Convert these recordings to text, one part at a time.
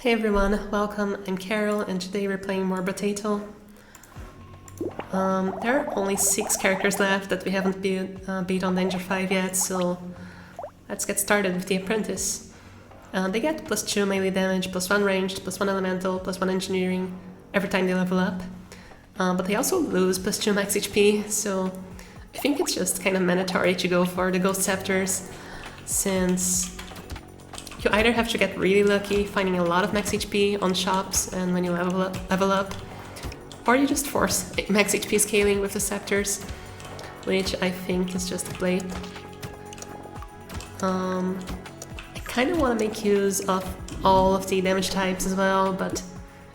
Hey everyone, welcome, I'm Carol and today we're playing more BROTATO. There are only 6 characters left that we haven't beat on Danger 5 yet, so let's get started with the apprentice. They get +2 melee damage, +1 ranged, +1 elemental, +1 engineering every time they level up. But they also lose +2 max HP, so I think it's just kind of mandatory to go for the Ghost Scepters, since you either have to get really lucky finding a lot of max HP on shops and when you level up, or you just force max HP scaling with the Scepters, which I think is just a play. I kind of want to make use of all of the damage types as well, but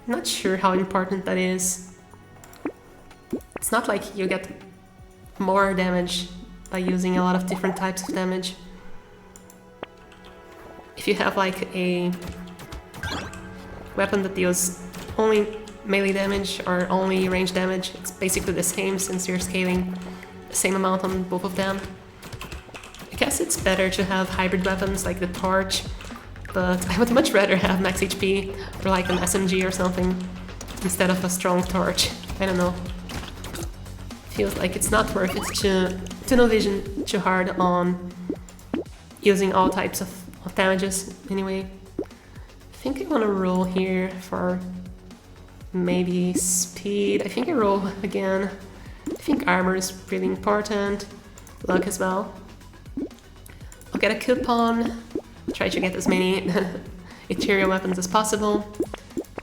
I'm not sure how important that is. It's not like you get more damage by using a lot of different types of damage. If you have like a weapon that deals only melee damage or only range damage, it's basically the same since you're scaling the same amount on both of them. I guess it's better to have hybrid weapons like the torch, but I would much rather have max HP or like an SMG or something instead of a strong torch. I don't know. Feels like it's not worth it to no vision too hard on using all types of damages anyway. I think I want to roll here for maybe speed. I think I roll again. I think armor is really important. Luck as well. I'll get a coupon. Try to get as many ethereal weapons as possible.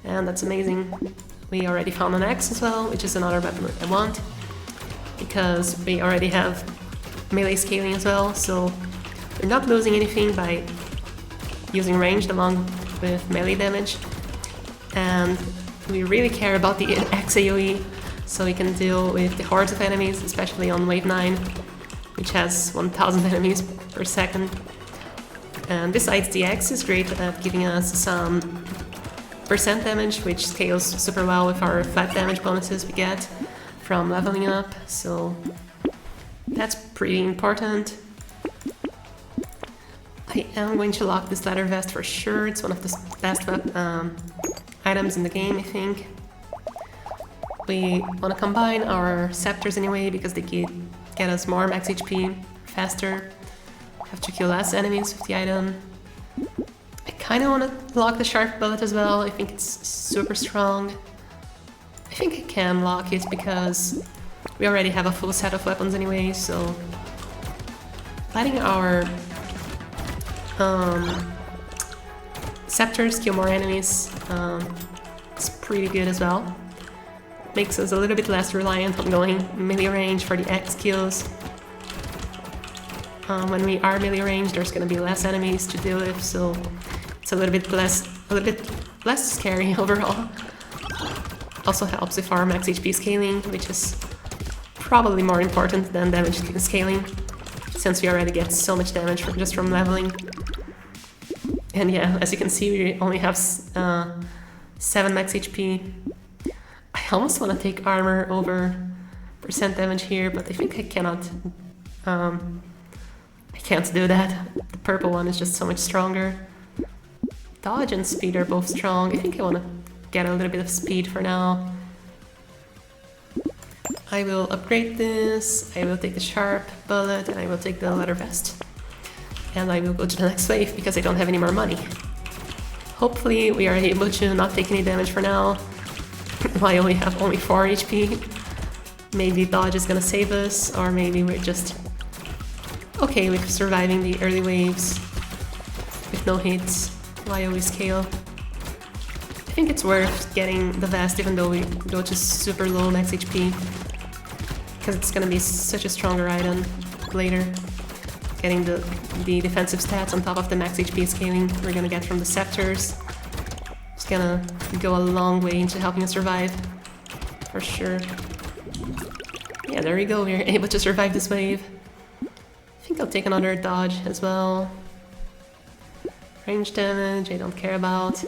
And that's amazing. We already found an axe as well, which is another weapon I want, because we already have melee scaling as well, so we're not losing anything by using ranged along with melee damage. And we really care about the axe AoE, so we can deal with the hordes of enemies, especially on wave 9, which has 1000 enemies per second. And besides, the axe is great at giving us some percent damage, which scales super well with our flat damage bonuses we get from leveling up, so that's pretty important. I am going to lock this leather vest for sure. It's one of the best items in the game, I think. We want to combine our scepters anyway, because they get us more max HP faster. Have to kill less enemies with the item. I kind of want to lock the sharp bullet as well. I think it's super strong. I think I can lock it because we already have a full set of weapons anyway, so letting our scepters kill more enemies is pretty good as well. Makes us a little bit less reliant on going melee range for the axe kills. When we are melee range, there's gonna be less enemies to deal with, so it's a little bit less scary overall. Also helps with our max HP scaling, which is probably more important than damage scaling, since we already get so much damage just from leveling. And yeah, as you can see, we only have 7 max HP. I almost want to take armor over percent damage here, but I think I cannot. I can't do that. The purple one is just so much stronger. Dodge and speed are both strong. I think I want to get a little bit of speed for now. I will upgrade this. I will take the sharp bullet, and I will take the leather vest. And I will go to the next wave because I don't have any more money. Hopefully we are able to not take any damage for now, while we have only 4 HP. Maybe dodge is gonna save us, or maybe we're just okay with surviving the early waves with no hits while we scale. I think it's worth getting the vest even though we go to super low max HP, because it's gonna be such a stronger item later. Getting the defensive stats on top of the max HP scaling we're gonna get from the scepters. It's gonna go a long way into helping us survive, for sure. Yeah, there we go, we're able to survive this wave. I think I'll take another dodge as well. Range damage, I don't care about.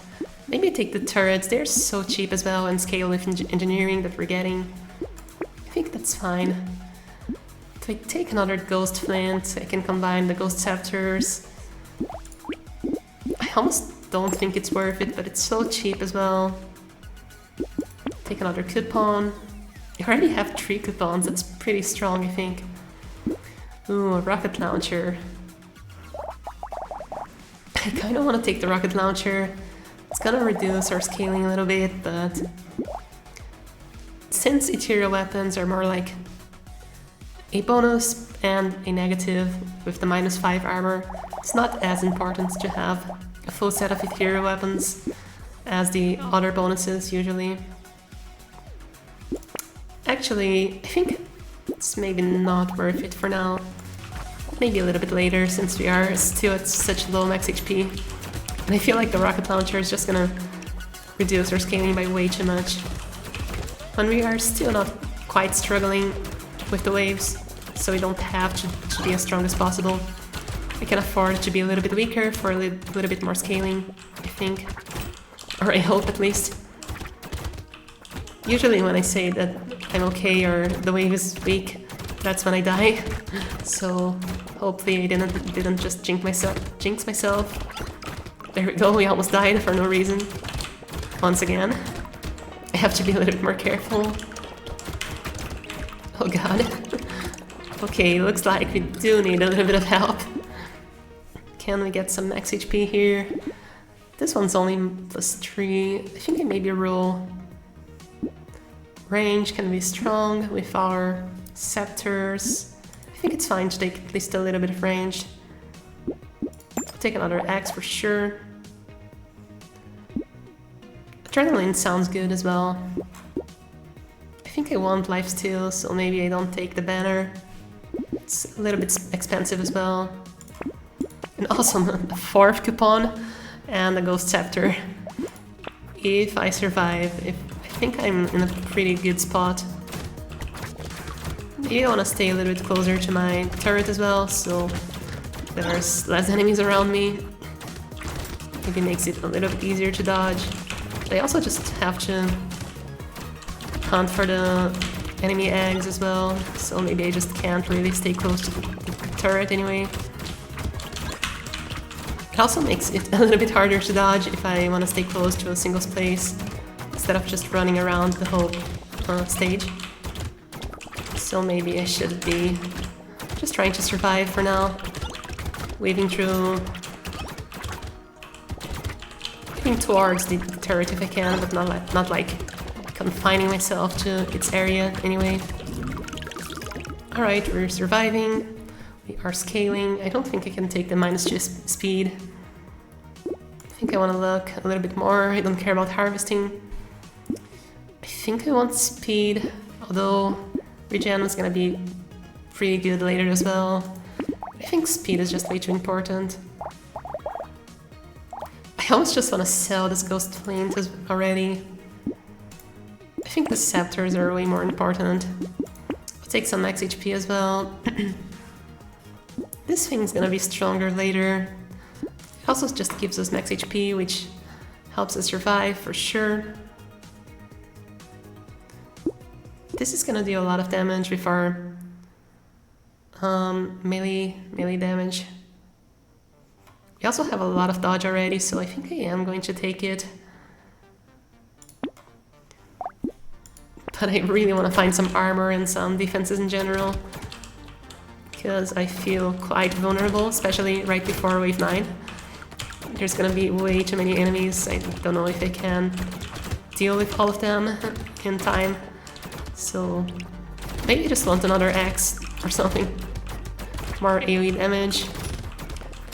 Maybe take the turrets, they're so cheap as well, and scale with engineering that we're getting. I think that's fine. If I take another Ghost Flint, I can combine the Ghost Scepters. I almost don't think it's worth it, but it's so cheap as well. Take another coupon. You already have 3 coupons, that's pretty strong, I think. Ooh, a rocket launcher. I kind of want to take the rocket launcher. It's gonna reduce our scaling a little bit, but since ethereal weapons are more like a bonus and a negative with the -5 armor, it's not as important to have a full set of ethereal weapons as the other bonuses usually. Actually, I think it's maybe not worth it for now. Maybe a little bit later, since we are still at such low max HP. And I feel like the rocket launcher is just gonna reduce our scaling by way too much. When we are still not quite struggling with the waves, so we don't have to be as strong as possible. I can afford to be a little bit weaker for a little bit more scaling, I think. Or I hope at least. Usually when I say that I'm okay or the wave is weak, that's when I die. So hopefully I didn't just jinx myself. There we go, we almost died for no reason. Once again. I have to be a little bit more careful. Oh god. Okay, looks like we do need a little bit of help. Can we get some max HP here? This one's only +3. I think I maybe roll. Range can be strong with our scepters. I think it's fine to take at least a little bit of range. Take another axe for sure. Adrenaline sounds good as well. I think I want lifesteal, so maybe I don't take the banner. It's a little bit expensive as well. And also a 4th coupon and a ghost scepter. If I survive, I think I'm in a pretty good spot. Maybe I want to stay a little bit closer to my turret as well, so there's less enemies around me. Maybe makes it a little bit easier to dodge. But I also just have to hunt for the enemy eggs as well, so maybe I just can't really stay close to the turret anyway. It also makes it a little bit harder to dodge if I want to stay close to a single place, instead of just running around the whole stage. So maybe I should be just trying to survive for now. Waving through... Moving towards the turret if I can, but not like confining myself to its area anyway. Alright, we're surviving. We are scaling. I don't think I can take the -2 speed. I think I want to look a little bit more. I don't care about harvesting. I think I want speed, although regen is gonna be pretty good later as well. I think speed is just way too important. I almost just want to sell this ghost flint already. I think the scepters are way more important. I'll take some max HP as well. This thing's gonna be stronger later. It also just gives us max HP, which helps us survive for sure. This is gonna do a lot of damage with our melee damage. We also have a lot of dodge already, so I think I am going to take it. But I really want to find some armor and some defenses in general, because I feel quite vulnerable, especially right before wave 9. There's gonna be way too many enemies. I don't know if I can deal with all of them in time. So maybe I just want another axe or something. More AoE damage.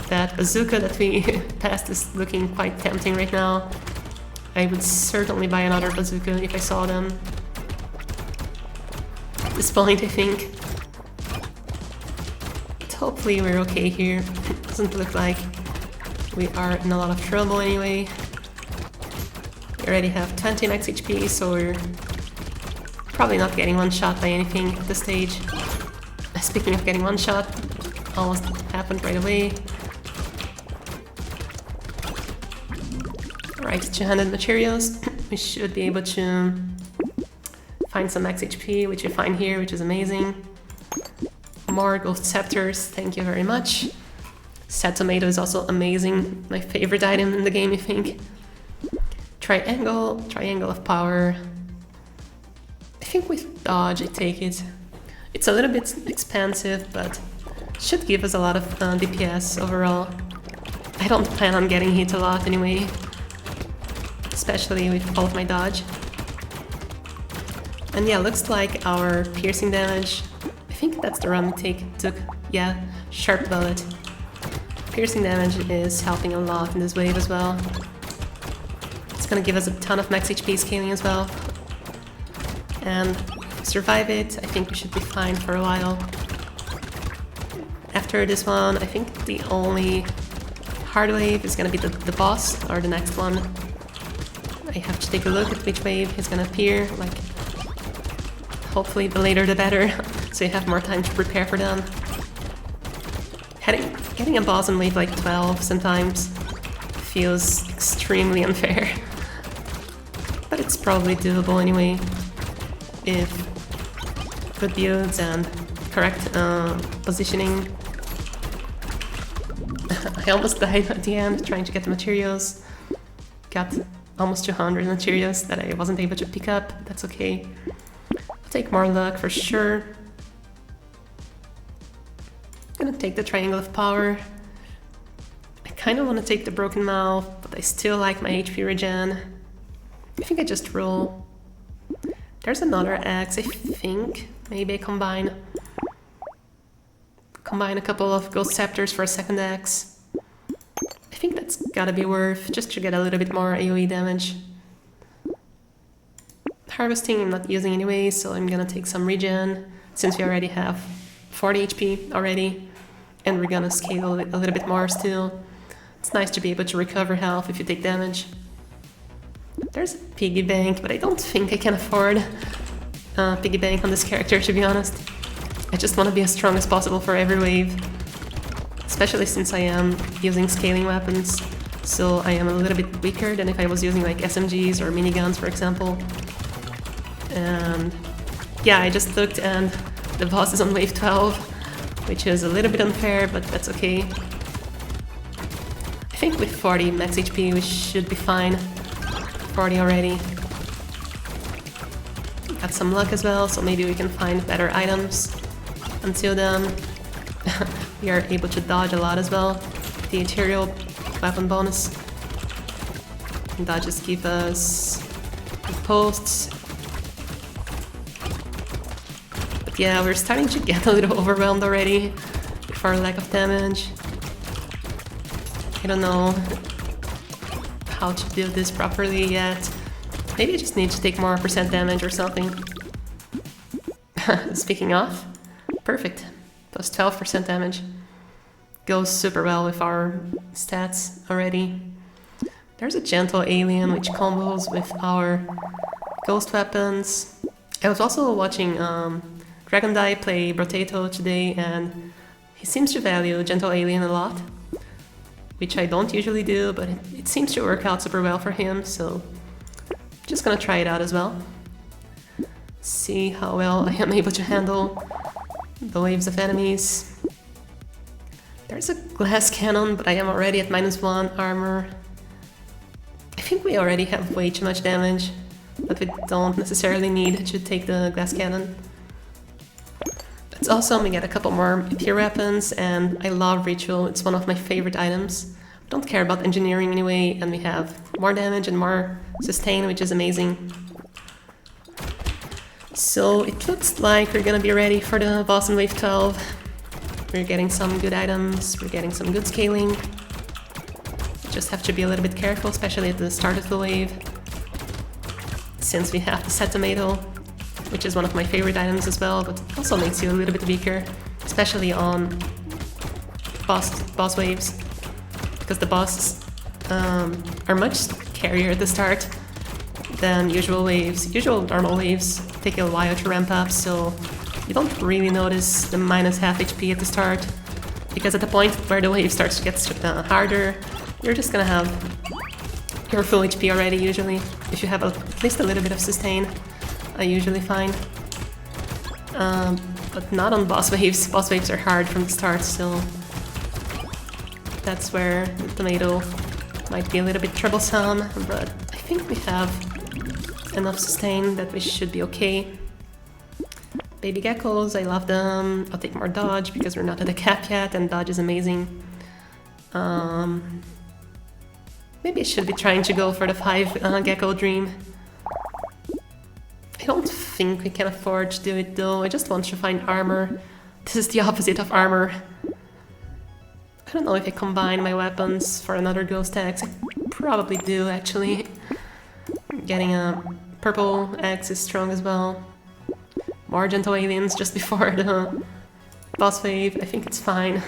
That bazooka that we passed is looking quite tempting right now. I would certainly buy another bazooka if I saw them. At this point, I think. But hopefully we're okay here. It doesn't look like we are in a lot of trouble anyway. We already have 20 max HP, so we're probably not getting one shot by anything at this stage. Speaking of getting one shot, almost happened right away. Alright, 200 materials. We should be able to find some max HP, which you find here, which is amazing. More ghost scepters, thank you very much. Sad tomato is also amazing. My favorite item in the game, I think. Triangle of power. I think with dodge I take it. It's a little bit expensive, but should give us a lot of DPS overall. I don't plan on getting hit a lot anyway, especially with all of my dodge. And yeah, looks like our piercing damage, I think that's the run we took. Yeah, sharp bullet. Piercing damage is helping a lot in this wave as well. It's gonna give us a ton of max HP scaling as well. And if we survive it, I think we should be fine for a while. After this one, I think the only hard wave is gonna be the boss, or the next one. I have to take a look at which wave is gonna appear, like, hopefully the later the better, so you have more time to prepare for them. Getting a boss on wave like 12 sometimes feels extremely unfair. But it's probably doable anyway, if good builds and correct positioning. I almost died at the end trying to get the materials. Got almost 200 materials that I wasn't able to pick up. That's okay. I'll take more luck for sure. Gonna take the triangle of power. I kind of want to take the broken mouth, but I still like my HP regen. I think I just roll. There's another axe, I think. Maybe I combine a couple of ghost scepters for a second axe. I think that's gotta be worth, just to get a little bit more AoE damage. Harvesting I'm not using anyway, so I'm gonna take some regen, since we already have 40 HP already, and we're gonna scale it a little bit more still. It's nice to be able to recover health if you take damage. There's a piggy bank, but I don't think I can afford a piggy bank on this character, to be honest. I just want to be as strong as possible for every wave, especially since I am using scaling weapons, so I am a little bit weaker than if I was using like SMGs or miniguns, for example. And yeah, I just looked and the boss is on wave 12, which is a little bit unfair, but that's okay. I think with 40 max HP we should be fine. 40 already. Got some luck as well, so maybe we can find better items. Until then, we are able to dodge a lot as well. The ethereal weapon bonus. And dodges give us posts. But yeah, we're starting to get a little overwhelmed already with our lack of damage. I don't know how to do this properly yet. Maybe I just need to take more percent damage or something. Speaking of, perfect. Plus 12% damage. Goes super well with our stats already. There's a gentle alien which combos with our ghost weapons. I was also watching Dragon Die play BROTATO today, and he seems to value gentle alien a lot, which I don't usually do, but it seems to work out super well for him, so just gonna try it out as well. See how well I am able to handle the waves of enemies. There's a glass cannon, but I am already at -1 armor. I think we already have way too much damage, but we don't necessarily need to take the glass cannon. That's awesome, we get a couple more tier weapons, and I love Ritual, it's one of my favorite items. I don't care about engineering anyway, and we have more damage and more sustain, which is amazing. So it looks like we're gonna be ready for the boss in wave 12. We're getting some good items, we're getting some good scaling. Just have to be a little bit careful, especially at the start of the wave, since we have the sad tomato, which is one of my favorite items as well, but also makes you a little bit weaker, especially on boss waves, because the bosses are much scarier at the start than usual waves. Usual normal waves take a while to ramp up, so you don't really notice the -half HP at the start, because at the point where the wave starts to get harder, you're just gonna have your full HP already usually. If you have at least a little bit of sustain, I usually find. But not on boss waves. Boss waves are hard from the start, so That's where the tomato might be a little bit troublesome, but I think we have enough sustain that we should be okay. Baby geckos, I love them. I'll take more dodge because we're not at the cap yet, and dodge is amazing. Maybe I should be trying to go for the 5 gecko dream. I don't think we can afford to do it though. I just want to find armor. This is the opposite of armor. I don't know if I combine my weapons for another ghost axe. I probably do actually. Getting a purple axe is strong as well. More gentle aliens just before the boss wave. I think it's fine.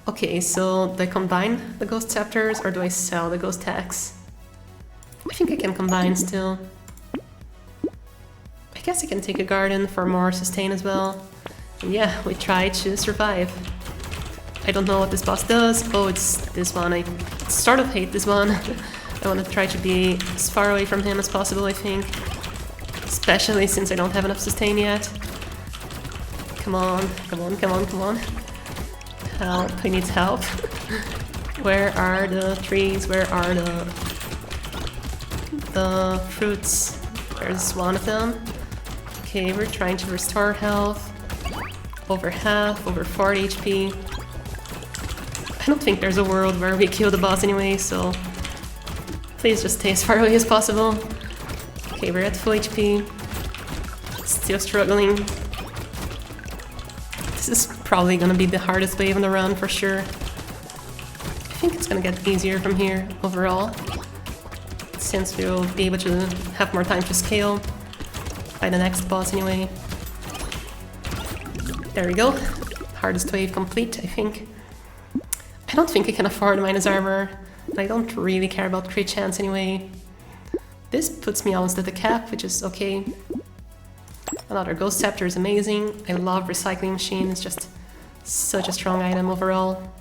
Okay, so do I combine the ghost scepters or do I sell the ghost axe? I think I can combine still. I guess I can take a garden for more sustain as well. And yeah, we try to survive. I don't know what this boss does. Oh, it's this one. I sort of hate this one. I want to try to be as far away from him as possible, I think. Especially since I don't have enough sustain yet. Come on, come on, come on, come on. Help, I need help. Where are the trees? Where are the fruits? There's one of them. Okay, we're trying to restore health. Over half, over 40 HP. I don't think there's a world where we kill the boss anyway, so please just stay as far away as possible. Okay, we're at full HP. Still struggling. This is probably gonna be the hardest wave on the run for sure. I think it's gonna get easier from here overall, since we'll be able to have more time to scale by the next boss anyway. There we go. Hardest wave complete, I think. I don't think I can afford minus armor, and I don't really care about crit chance anyway. This puts me almost at the cap, which is okay. Another ghost scepter is amazing. I love recycling machine, it's just such a strong item overall.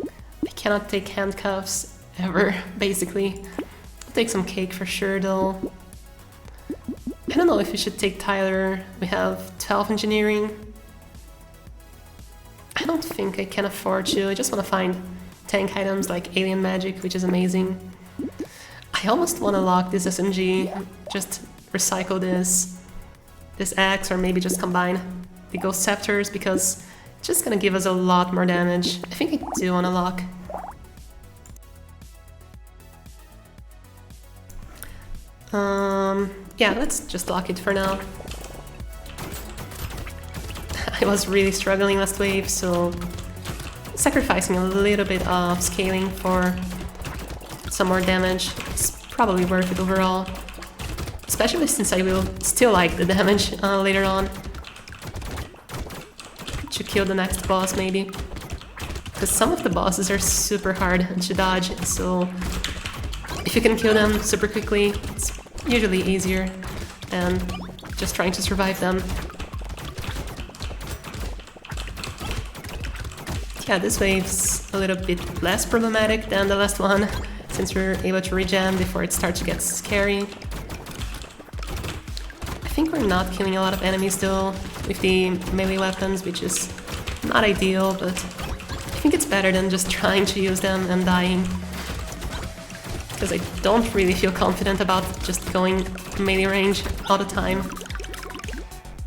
I cannot take handcuffs ever, basically. I'll take some cake for sure though. I don't know if we should take Tyler. We have 12 engineering. I don't think I can afford to. I just want to find tank items like alien magic, which is amazing. I almost want to lock this SMG, just recycle this axe, or maybe just combine the ghost scepters because it's just gonna give us a lot more damage. I think I do want to lock. Yeah, let's just lock it for now. I was really struggling last wave, so sacrificing a little bit of scaling for some more damage is probably worth it overall. Especially since I will still like the damage later on. To kill the next boss maybe. Because some of the bosses are super hard to dodge, so if you can kill them super quickly, it's usually easier than just trying to survive them. Yeah, this wave's a little bit less problematic than the last one, since we're able to regen before it starts to get scary. I think we're not killing a lot of enemies though, with the melee weapons, which is not ideal, but I think it's better than just trying to use them and dying. Because I don't really feel confident about just going melee range all the time.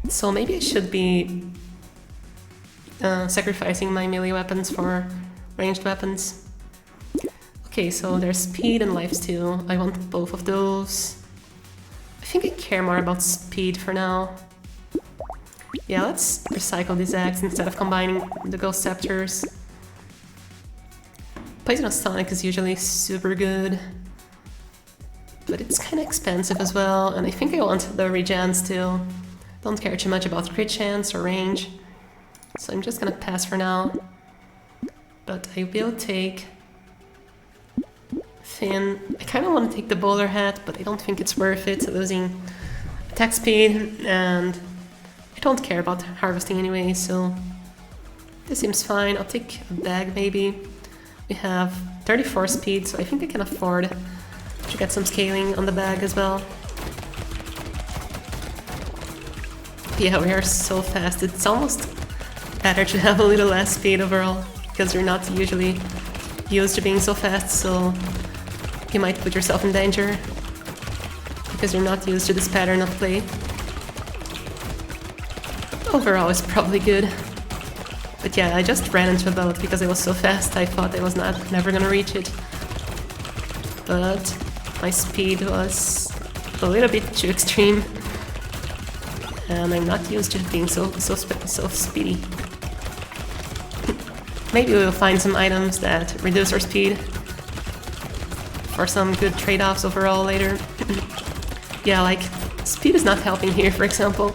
So maybe I should be sacrificing my melee weapons for ranged weapons. Okay, so there's speed and lifesteal. I want both of those. I think I care more about speed for now. Yeah, let's recycle this axe instead of combining the ghost scepters. Poisonous Sonic is usually super good, but it's kind of expensive as well, and I think I want the regen still. Don't care too much about crit chance or range, so I'm just gonna pass for now. But I will take Finn. I kind of want to take the bowler hat, but I don't think it's worth it, losing attack speed, and I don't care about harvesting anyway, so this seems fine. I'll take a bag maybe. We have 34 speed, so I think I can afford to get some scaling on the bag as well. Yeah, we are so fast. It's almost better to have a little less speed overall. because you're not usually used to being so fast, so you might put yourself in danger because you're not used to this pattern of play. Overall, it's probably good. But yeah, I just ran into a boat because it was so fast. I thought I was never gonna reach it. But my speed was a little bit too extreme, and I'm not used to being so speedy. Maybe we'll find some items that reduce our speed for some good trade-offs overall later. Yeah, like speed is not helping here, for example.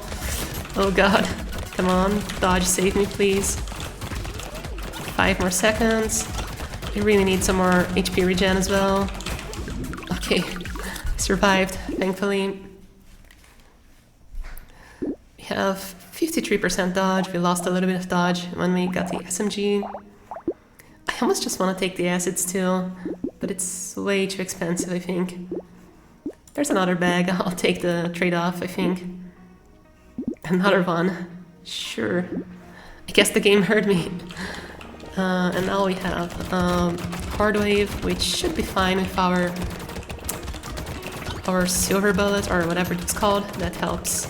Oh god, come on, dodge, save me please. 5 more seconds. I really need some more HP regen as well. Okay, survived, thankfully. We have 53% dodge. We lost a little bit of dodge when we got the SMG. I almost just want to take the acids too, but it's way too expensive, I think. There's another bag. I'll take the trade-off, I think. Another one. Sure. I guess the game heard me. And now we have hard wave, which should be fine with our silver bullet or whatever it's called. That helps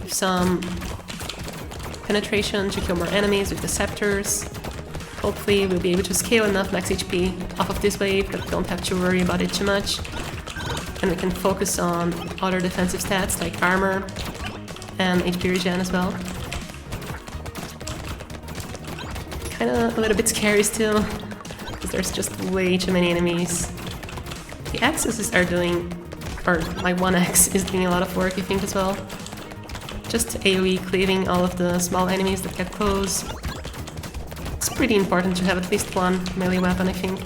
with some penetration to kill more enemies with the scepters. Hopefully we'll be able to scale enough max HP off of this wave that we don't have to worry about it too much. And we can focus on other defensive stats like armor and HP regen as well. Kinda a little bit scary still, because there's just way too many enemies. The axes are doing, or my 1x is doing a lot of work I think as well. Just AoE cleaving all of the small enemies that get close. It's pretty important to have at least one melee weapon I think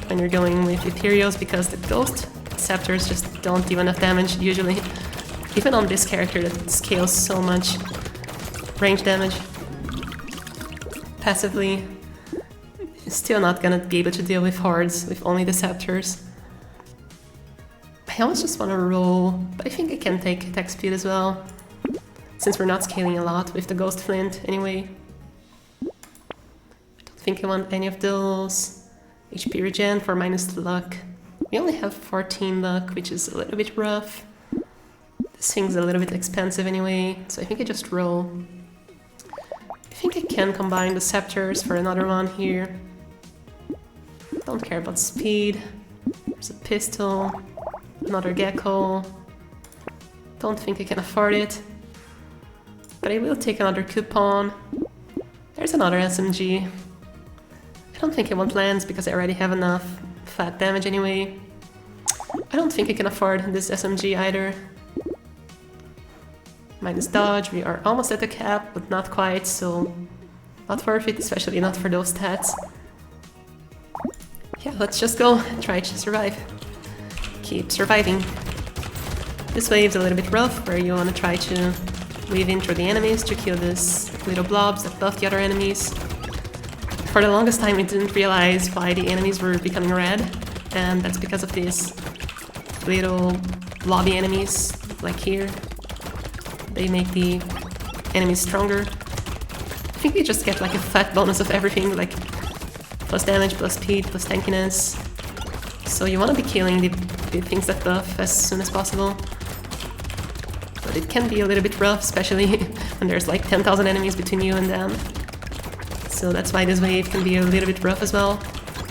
when you're going with Ethereals, because the ghost scepters just don't do enough damage usually. Even on this character that scales so much range damage passively, still not gonna be able to deal with hordes with only the scepters. I almost just want to roll, but I think I can take attack speed as well, since we're not scaling a lot with the ghost flint anyway. I don't think I want any of those. HP regen for minus luck. We only have 14 luck, which is a little bit rough. This thing's a little bit expensive anyway, so I think I just roll. I think I can combine the scepters for another one here. Don't care about speed. There's a pistol, another gecko. Don't think I can afford it. But I will take another coupon. There's another SMG. I don't think I want lance because I already have enough flat damage anyway. I don't think I can afford this SMG either. Minus dodge, we are almost at the cap, but not quite, so not worth it, especially not for those stats. Yeah, let's just go and try to survive. Keep surviving. This wave's a little bit rough, where you want to try to weave in through the enemies to kill these little blobs that buff the other enemies. For the longest time I didn't realize why the enemies were becoming red, and that's because of these little lobby enemies, like here. They make the enemies stronger. I think they just get like a fat bonus of everything, like plus damage, plus speed, plus tankiness. So you want to be killing the things that buff as soon as possible. But it can be a little bit rough, especially when there's like 10,000 enemies between you and them. So that's why this wave can be a little bit rough as well,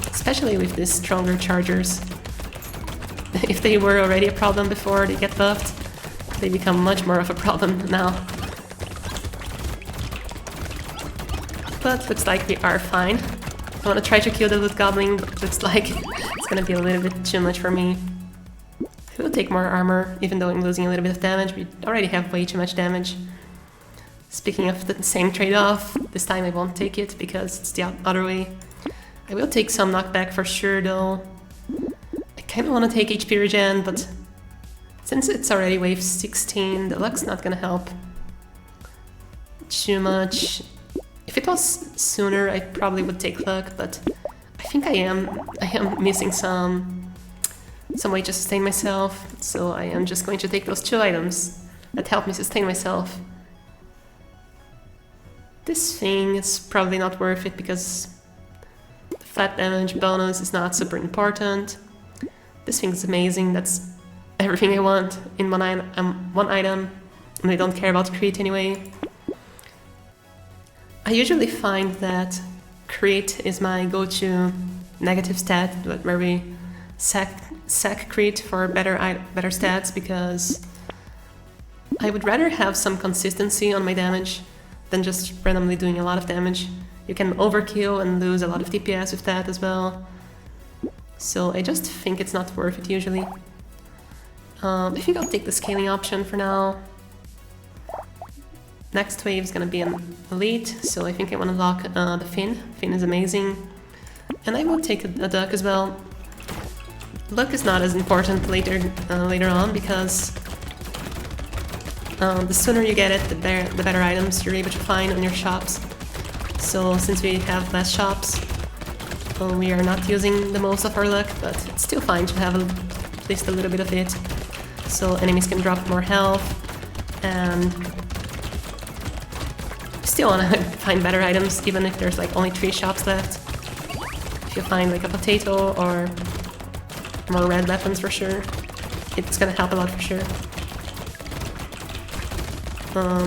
especially with these stronger chargers. If they were already a problem before they get buffed, they become much more of a problem now. But looks like we are fine. I want to try to kill the loot goblin, but looks like it's gonna be a little bit too much for me. I will take more armor, even though I'm losing a little bit of damage. We already have way too much damage. Speaking of the same trade-off, this time I won't take it because it's the other way. I will take some knockback for sure though. I kind of want to take HP regen, but since it's already wave 16, the luck's not gonna help too much. If it was sooner, I probably would take luck, but I think I am missing some way to sustain myself, so I am just going to take those 2 items that help me sustain myself. This thing is probably not worth it because the flat damage bonus is not super important. This thing is amazing, that's everything I want in one item, and I don't care about crit anyway. I usually find that crit is my go-to negative stat, where we sack crit for better stats, because I would rather have some consistency on my damage than just randomly doing a lot of damage. You can overkill and lose a lot of DPS with that as well. So I just think it's not worth it usually. I think I'll take the scaling option for now. Next wave is gonna be an elite, so I think I want to lock the Finn. Finn is amazing. And I will take a duck as well. Luck is not as important later on, because the sooner you get it, the better items you're able to find on your shops. So since we have less shops, we are not using the most of our luck, but it's still fine to have at least a little bit of it. So enemies can drop more health, and still want to find better items, even if there's like only 3 shops left. If you find like a potato or more red weapons for sure, it's gonna help a lot for sure.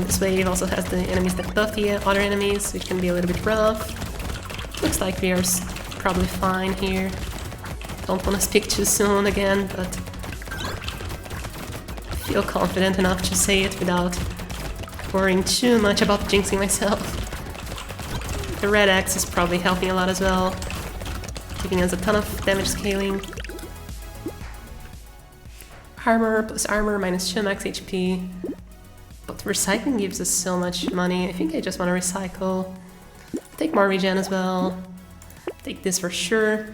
This wave also has the enemies that buff the other enemies, which can be a little bit rough. Looks like we are probably fine here. Don't want to speak too soon again, but I feel confident enough to say it without worrying too much about jinxing myself. The red X is probably helping a lot as well, giving us a ton of damage scaling. Armor plus armor minus 2 max HP. But recycling gives us so much money. I think I just want to recycle. Take more regen as well. Take this for sure.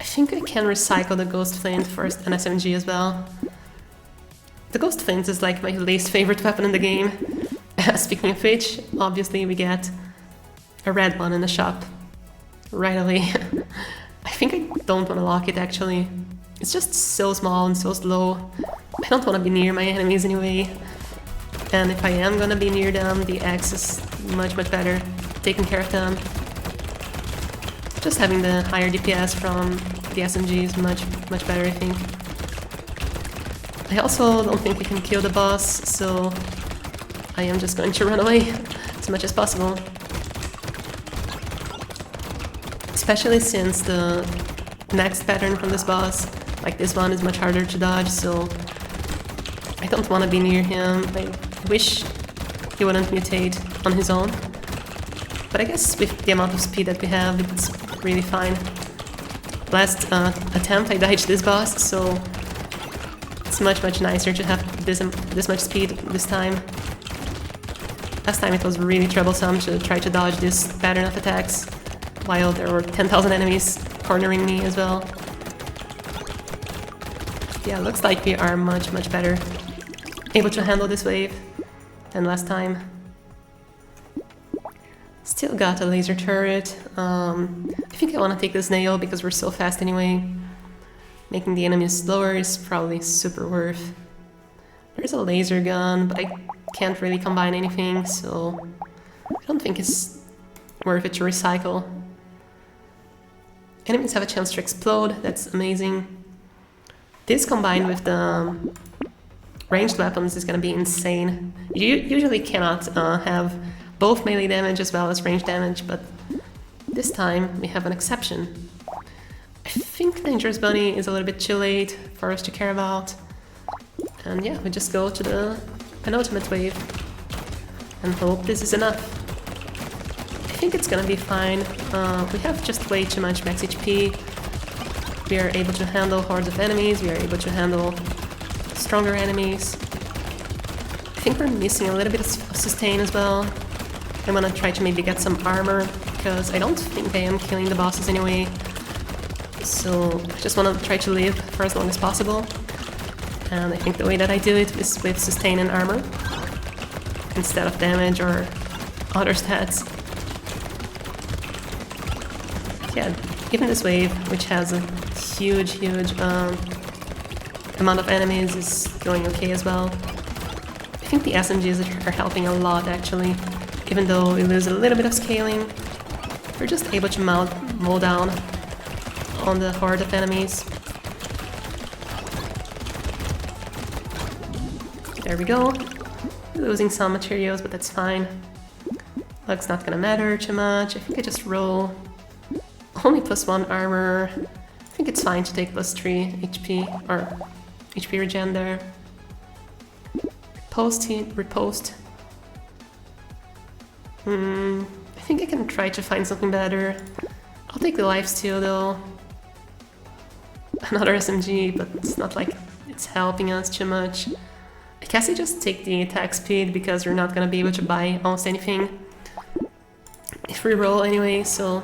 I think I can recycle the Ghost Flint for an SMG as well. The Ghost Flint is like my least favorite weapon in the game. Speaking of which, obviously we get a red one in the shop right away. I think I don't want to lock it actually. It's just so small and so slow. I don't want to be near my enemies anyway. And if I am gonna be near them, the X is much better taking care of them. Just having the higher DPS from the SMG is much better, I think. I also don't think we can kill the boss, so I am just going to run away as much as possible. Especially since the next pattern from this boss, like this one, is much harder to dodge, so I don't want to be near him. I wish he wouldn't mutate on his own. But I guess with the amount of speed that we have, it's really fine. Last attempt I dodged this boss, so it's much nicer to have this much speed this time. Last time it was really troublesome to try to dodge this pattern of attacks, while there were 10,000 enemies cornering me as well. Yeah, looks like we are much better able to handle this wave than last time. Still got a laser turret. I think I want to take this nail because we're so fast anyway. Making the enemies slower is probably super worth. There's a laser gun, but I can't really combine anything, so I don't think it's worth it to recycle. Enemies have a chance to explode, that's amazing. This combined with the ranged weapons is gonna be insane. You usually cannot have both melee damage as well as ranged damage, but this time we have an exception. I think Dangerous Bunny is a little bit too late for us to care about. And yeah, we just go to the penultimate wave and hope this is enough. I think it's gonna be fine. We have just way too much max HP. We are able to handle hordes of enemies, we are able to handle stronger enemies. I think we're missing a little bit of sustain as well. I'm gonna try to maybe get some armor, because I don't think I am killing the bosses anyway. So I just want to try to live for as long as possible. And I think the way that I do it is with sustain and armor, instead of damage or other stats. Yeah, even this wave, which has a huge amount of enemies, is going okay as well. I think the SMGs are helping a lot actually. Even though we lose a little bit of scaling, we're just able to mow down on the horde of enemies. There we go. Losing some materials, but that's fine. Luck's not gonna matter too much. I think I just roll only +1 armor. I think it's fine to take +3 HP, or HP regen there. Riposte. I think I can try to find something better. I'll take the lifesteal though. Another SMG, but it's not like it's helping us too much. I guess I just take the attack speed because we're not gonna be able to buy almost anything if we roll anyway, so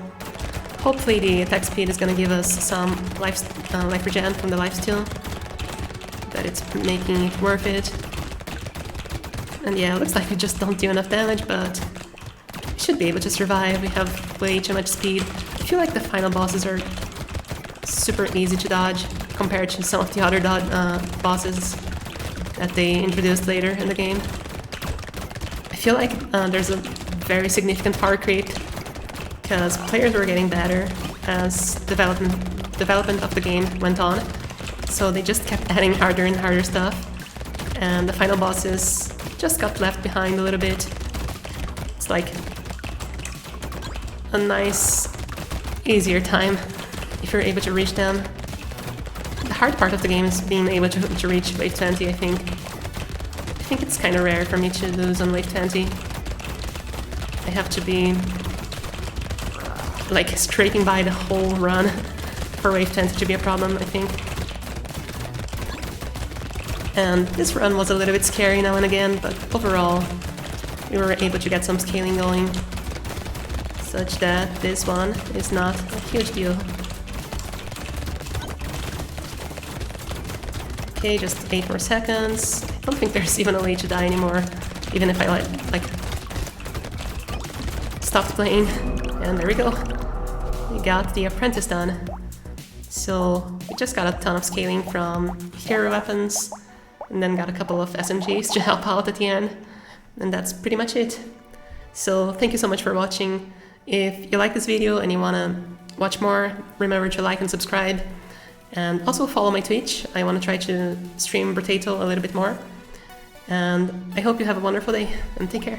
hopefully the attack speed is gonna give us some life regen from the lifesteal, that it's making it worth it. And yeah, it looks like we just don't do enough damage, but we should be able to survive. We have way too much speed. I feel like the final bosses are super easy to dodge compared to some of the other bosses that they introduced later in the game. I feel like there's a very significant power creep because players were getting better as development of the game went on, so they just kept adding harder and harder stuff, and the final bosses just got left behind a little bit. It's like a nice, easier time if you're able to reach them. The hard part of the game is being able to reach wave 20, I think. I think it's kind of rare for me to lose on wave 20. I have to be like scraping by the whole run for wave 20 to be a problem, I think. And this run was a little bit scary now and again, but overall we were able to get some scaling going, such that this one is not a huge deal. Okay, just 8 more seconds. I don't think there's even a way to die anymore, even if I like stopped playing. And there we go. We got the apprentice done. So we just got a ton of scaling from hero weapons, and then got a couple of SMGs to help out at the end. And that's pretty much it. So thank you so much for watching. If you like this video and you wanna watch more, remember to like and subscribe. And also follow my Twitch. I want to try to stream BROTATO a little bit more. And I hope you have a wonderful day, and take care.